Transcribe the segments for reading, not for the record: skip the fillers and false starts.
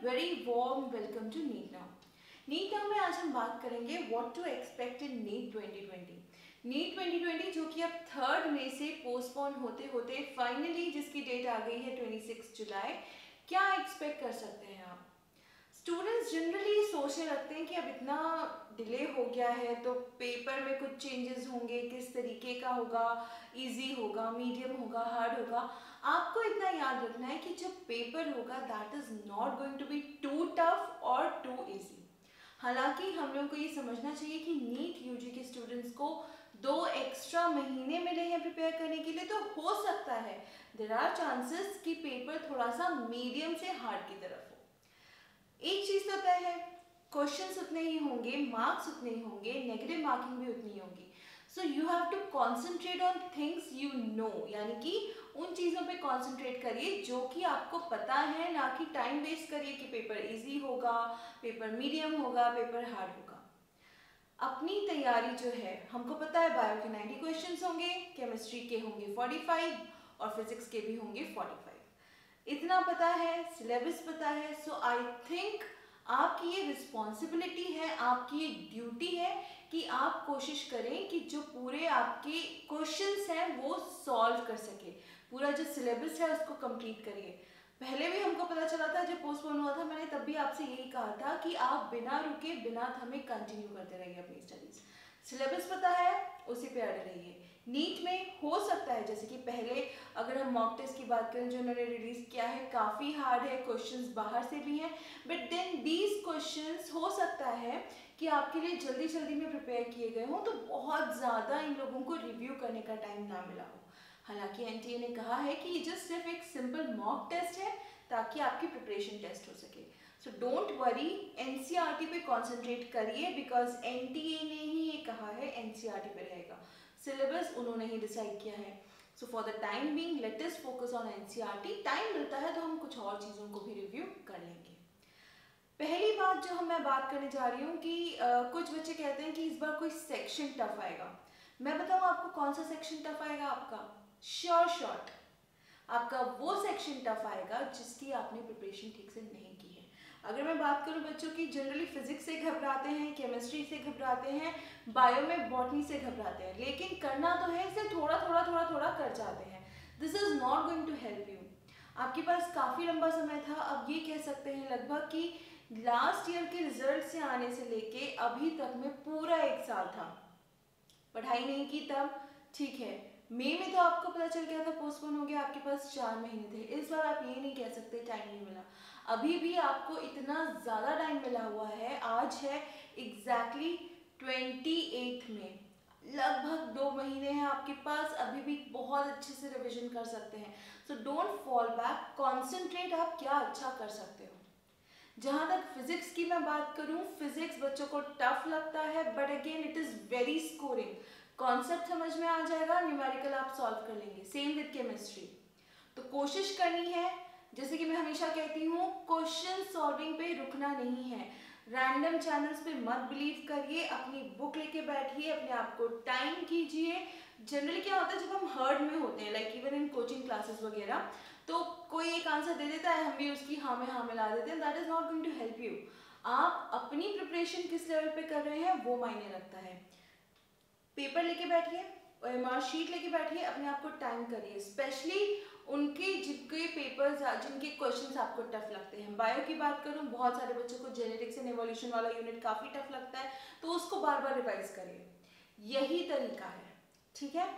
Very warm welcome to NEET now. NEET now में आज हम बात करेंगे what to expect in NEET 2020। NEET 2020 जो कि अब 3 मई से पोस्टपोन होते होते फाइनली जिसकी डेट आ गई है 26 जुलाई, क्या एक्सपेक्ट कर सकते हैं आप? स्टूडेंट्स जनरली सोचने लगते हैं कि अब इतना डिले हो गया है तो पेपर में कुछ चेंजेस होंगे, किस तरीके का होगा, इजी होगा, मीडियम होगा, हार्ड होगा। आपको इतना याद रखना है कि जब पेपर होगा that is not going to be too tough और टू इजी। हालांकि हम लोगों को ये समझना चाहिए कि नीट यूजी के स्टूडेंट्स को 2 एक्स्ट्रा महीने मिले हैं प्रिपेयर करने के लिए, तो हो सकता है देयर आर चांसेस कि पेपर थोड़ा सा मीडियम से हार्ड की तरफ हो। एक चीज तो तय है, क्वेश्चंस उतने ही होंगे, मार्क्स उतने ही होंगे, नेगेटिव मार्किंग भी उतनी ही होगी। So you have to concentrate on things you know, यानी कि उन चीज़ों पे कॉन्सेंट्रेट करिए जो कि आपको पता है, ना कि टाइम वेस्ट करिए कि पेपर इजी होगा, पेपर मीडियम होगा, पेपर हार्ड होगा। अपनी तैयारी जो है, हमको पता है बायो के 90 क्वेश्चंस होंगे, केमिस्ट्री के होंगे 45 और फिजिक्स के भी होंगे 45। इतना पता है, सिलेबस पता है। सो आई थिंक आपकी ये रिस्पॉन्सिबिलिटी है, आपकी ये ड्यूटी है कि आप कोशिश करें कि जो पूरे आपके क्वेश्चंस हैं वो सॉल्व कर सके, पूरा जो सिलेबस है उसको कंप्लीट करिए। पहले भी हमको पता चला था, जब पोस्टपोन हुआ था मैंने तब भी आपसे यही कहा था कि आप बिना रुके बिना थमे कंटिन्यू करते रहिए अपनी स्टडीज। सिलेबस पता है उसी पे अड़े रहिए। नीट में हो सकता है, जैसे कि पहले अगर हम मॉक टेस्ट की बात करें जो उन्होंने रिलीज किया है, काफ़ी हार्ड है, क्वेश्चंस बाहर से भी हैं, बट देन दीज क्वेश्चंस हो सकता है कि आपके लिए जल्दी जल्दी में प्रिपेयर किए गए हों, तो बहुत ज़्यादा इन लोगों को रिव्यू करने का टाइम ना मिला हो। हालांकि एनटीए ने कहा है कि ये जस्ट सिर्फ एक सिंपल मॉक टेस्ट है ताकि आपकी प्रिपरेशन टेस्ट हो सके। सो डोंट वरी, एनसीईआरटी पे कॉन्सेंट्रेट करिए बिकॉज एनटीए ने ही ये कहा है एनसीईआरटी पे रहेगा, सिलेबस उन्होंने ही डिसाइड किया है। So for the time being let us focus on NCERT. Time मिलता है तो हम कुछ और चीज़ों को भी रिव्यू कर लेंगे। पहली बात जो मैं बात करने जा रही हूँ कि कुछ बच्चे कहते हैं कि इस बार कोई सेक्शन टफ आएगा। मैं बताऊँ आपको कौन सा सेक्शन टफ आएगा? आपका श्योर शॉट आपका वो सेक्शन टफ आएगा जिसकी आपने प्रिपरेशन ठीक से नहीं की है। अगर मैं बात करूं बच्चों की, जनरली फिजिक्स से घबराते हैं, केमिस्ट्री से घबराते हैं, बायो में बॉटनी से घबराते हैं, लेकिन करना तो है, इसे थोड़ा थोड़ा थोड़ा थोड़ा कर जाते हैं। This is not going to help you. आपके पास काफ़ी लंबा समय था, अब ये कह सकते हैं लगभग कि लास्ट ईयर के रिजल्ट से आने से लेके अभी तक में पूरा 1 साल था, पढ़ाई नहीं की तब ठीक है, मई में तो आपको पता चल गया था पोस्टपोन हो गया, आपके पास 4 महीने थे। इस बार आप ये नहीं कह सकते टाइम नहीं मिला, अभी भी आपको इतना ज़्यादा टाइम मिला हुआ है। आज है एग्जैक्टली 28 में, लगभग 2 महीने हैं आपके पास, अभी भी बहुत अच्छे से रिविजन कर सकते हैं। So don't fall back, concentrate आप क्या अच्छा कर सकते हो। जहाँ तक फिजिक्स की मैं बात करूँ, फिजिक्स बच्चों को टफ लगता है, but again it is very scoring. Concept समझ में आ जाएगा, न्यूमेरिकल आप सॉल्व कर लेंगे। Same with chemistry. तो कोशिश करनी है, जैसे कि मैं हमेशा कहती हूँ, क्वेश्चन सॉल्विंग पे रुकना नहीं है। रैंडम चैनल्स पे मत बिलीव करिए, अपनी बुक लेके बैठिए, अपने आप को टाइम कीजिए। जनरली क्या होता है जब हम हर्ड में होते हैं, like even in coaching classes वगैरह, तो कोई एक आंसर दे देता है, हम भी उसकी हाँ में हाँ मिला देते हैं। That is not going to help you. आप अपनी प्रिपरेशन किस लेवल पे कर रहे हैं वो मायने रखता है। पेपर लेके बैठिए, मार्क शीट लेके बैठिए, अपने आप को टाइम करिए, स्पेशली उनके जिनके पेपर्स जिनके क्वेश्चंस आपको टफ लगते हैं। बायो की बात करूं, बहुत सारे बच्चों को जेनेटिक्स एंड एवोल्यूशन वाला यूनिट काफ़ी टफ लगता है, तो उसको बार बार रिवाइज करिए, यही तरीका है, ठीक है।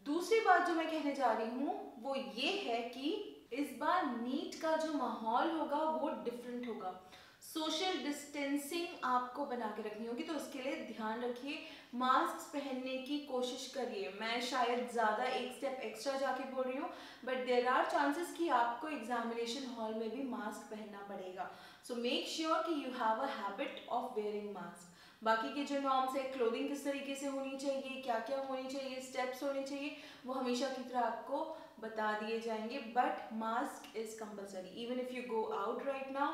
दूसरी बात जो मैं कहने जा रही हूँ वो ये है कि इस बार नीट का जो माहौल होगा वो डिफरेंट होगा। सोशल डिस्टेंसिंग आपको बना के रखनी होगी, तो उसके लिए ध्यान रखिए, मास्क पहनने की कोशिश करिए। मैं शायद ज़्यादा एक स्टेप एक्स्ट्रा जाके बोल रही हूँ, बट देर आर चांसेस कि आपको एग्जामिनेशन हॉल में भी मास्क पहनना पड़ेगा। सो मेक श्योर कि you have a habit of wearing mask. बाकी के जो नॉर्म्स है, क्लोथिंग किस तरीके से होनी चाहिए, क्या क्या होनी चाहिए, स्टेप्स होने चाहिए, वो हमेशा की तरह आपको बता दिए जाएंगे, but mask is compulsory even if you go out right now.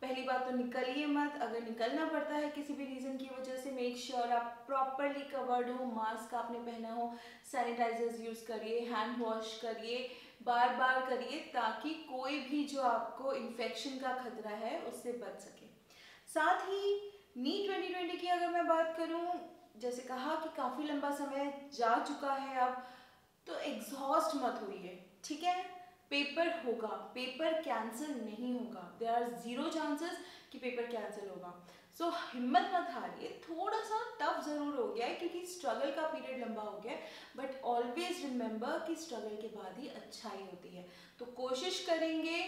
पहली बात तो निकलिए मत, अगर निकलना पड़ता है किसी भी रीज़न की वजह से, मेक श्योर आप प्रॉपरली कवर्ड हो, मास्क आपने पहना हो, सैनिटाइजर्स यूज़ करिए, हैंड वॉश करिए, बार बार करिए ताकि कोई भी जो आपको इन्फेक्शन का खतरा है उससे बच सके। साथ ही नीट 2020 की अगर मैं बात करूं, जैसे कहा कि काफ़ी लंबा समय जा चुका है अब, तो एग्जॉस्ट मत होइए, ठीक है। पेपर होगा, पेपर कैंसिल नहीं होगा, देयर आर 0 चांसेस कि पेपर कैंसिल होगा। सो हिम्मत मत हारिए। थोड़ा सा टफ ज़रूर हो गया है क्योंकि स्ट्रगल का पीरियड लंबा हो गया है, बट ऑलवेज रिमेंबर कि स्ट्रगल के बाद ही अच्छाई होती है। तो कोशिश करेंगे,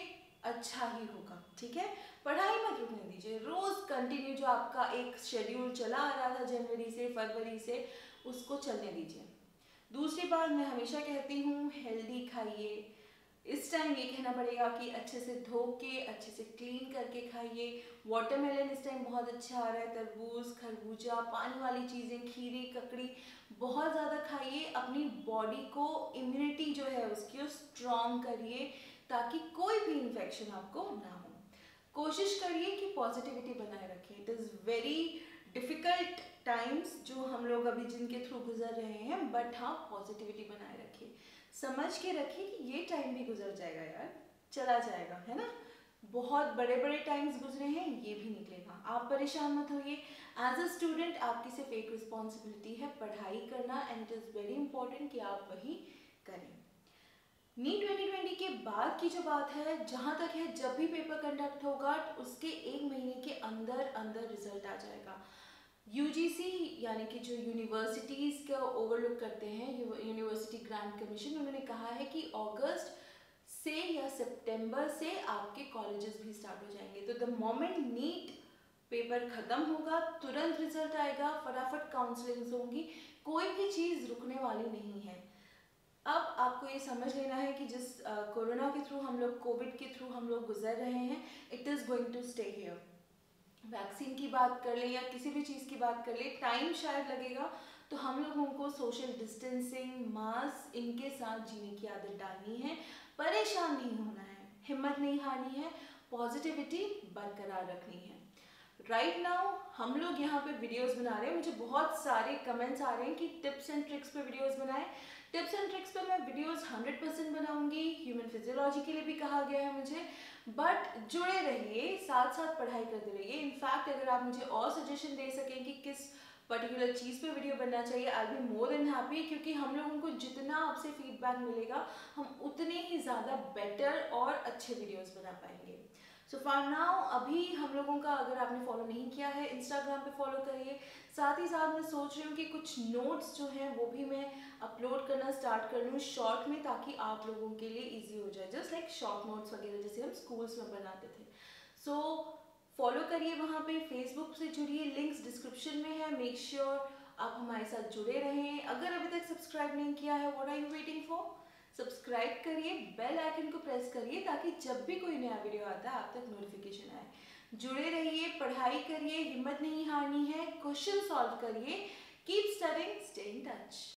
अच्छा ही होगा, ठीक है। पढ़ाई मत रुकने दीजिए, रोज़ कंटिन्यू जो आपका एक शेड्यूल चला आ रहा था जनवरी से फरवरी से, उसको चलने दीजिए। दूसरी बात मैं हमेशा कहती हूँ, हेल्दी खाइए। इस टाइम ये कहना पड़ेगा कि अच्छे से धो के, अच्छे से क्लीन करके खाइए। वाटरमेलन इस टाइम बहुत अच्छा आ रहा है, तरबूज, खरबूजा, पानी वाली चीज़ें, खीरे, ककड़ी बहुत ज़्यादा खाइए। अपनी बॉडी को, इम्यूनिटी जो है उसकी स्ट्रॉन्ग करिए ताकि कोई भी इन्फेक्शन आपको ना हो। कोशिश करिए कि पॉजिटिविटी बनाए रखें। It is very difficult times जो हम लोग अभी जिनके थ्रू गुजर रहे हैं, बट हाँ पॉजिटिविटी बनाए रखिए। समझ के रखिए कि ये टाइम भी गुजर जाएगा यार, चला जाएगा, है ना। बहुत बड़े बड़े टाइम्स गुजरे हैं, ये भी निकलेगा। आप परेशान मत होइए। एज अ स्टूडेंट आपकी सिर्फ एक रिस्पॉन्सिबिलिटी है, पढ़ाई करना, and it is very important कि आप वही करें। नीट 2020 के बाद की जो बात है, जहाँ तक है, जब भी पेपर कंडक्ट होगा उसके 1 महीने के अंदर अंदर रिजल्ट आ जाएगा। यूजीसी यानी कि जो यूनिवर्सिटीज़ का ओवरलुक करते हैं, यूनिवर्सिटी ग्रांट कमीशन, उन्होंने कहा है कि अगस्त से या सितंबर से आपके कॉलेजेस भी स्टार्ट हो जाएंगे। तो द मोमेंट नीट पेपर ख़त्म होगा तुरंत रिजल्ट आएगा, फटाफट काउंसलिंग्स होंगी, कोई भी चीज़ रुकने वाली नहीं है। अब आपको ये समझ लेना है कि जिस कोरोना के थ्रू हम लोग, कोविड के थ्रू हम लोग गुजर रहे हैं, it is going to stay here. Vaccine की बात कर ले या किसी भी चीज़ की बात कर ले, टाइम शायद लगेगा, तो हम लोगों को सोशल डिस्टेंसिंग, मास्क, इनके साथ जीने की आदत डालनी है। परेशान नहीं होना है, हिम्मत नहीं हारनी है, पॉजिटिविटी बरकरार रखनी है। राइट नाउ हम लोग यहाँ पे वीडियोस बना रहे हैं, मुझे बहुत सारे कमेंट्स आ रहे हैं कि टिप्स एंड ट्रिक्स पे वीडियोस बनाएं। टिप्स एंड ट्रिक्स पे मैं वीडियोस 100% बनाऊंगी, ह्यूमन फिजियोलॉजी के लिए भी कहा गया है मुझे, बट जुड़े रहिए, साथ साथ पढ़ाई करते रहिए। इनफैक्ट अगर आप मुझे और सजेशन दे सकें कि किस पर्टिकुलर चीज़ पे वीडियो बनना चाहिए, आई बी मोर देन हैप्पी, क्योंकि हम लोगों को जितना आपसे फीडबैक मिलेगा हम उतने ही ज़्यादा बेटर और अच्छे वीडियोज़ बना पाएंगे। सो फॉर नाउ अभी हम लोगों का, अगर आपने फॉलो नहीं किया है, इंस्टाग्राम पे फॉलो करिए। साथ ही साथ मैं सोच रही हूँ कि कुछ नोट्स जो हैं वो भी मैं अपलोड करना स्टार्ट कर लूँ शॉर्ट में, ताकि आप लोगों के लिए इजी हो जाए, जस्ट लाइक शॉर्ट नोट्स वगैरह जैसे हम स्कूल्स में बनाते थे। सो फॉलो करिए वहाँ पे, फेसबुक से जुड़िए, लिंक्स डिस्क्रिप्शन में है। मेक श्योर आप हमारे साथ जुड़े रहें। अगर अभी तक सब्सक्राइब नहीं किया है, what are you waiting for? Subscribe करिए, बेल आइकन को प्रेस करिए ताकि जब भी कोई नया वीडियो आता है आप तक नोटिफिकेशन आए। जुड़े रहिए, पढ़ाई करिए, हिम्मत नहीं हारनी है, क्वेश्चन सॉल्व करिए, keep studying, stay in touch.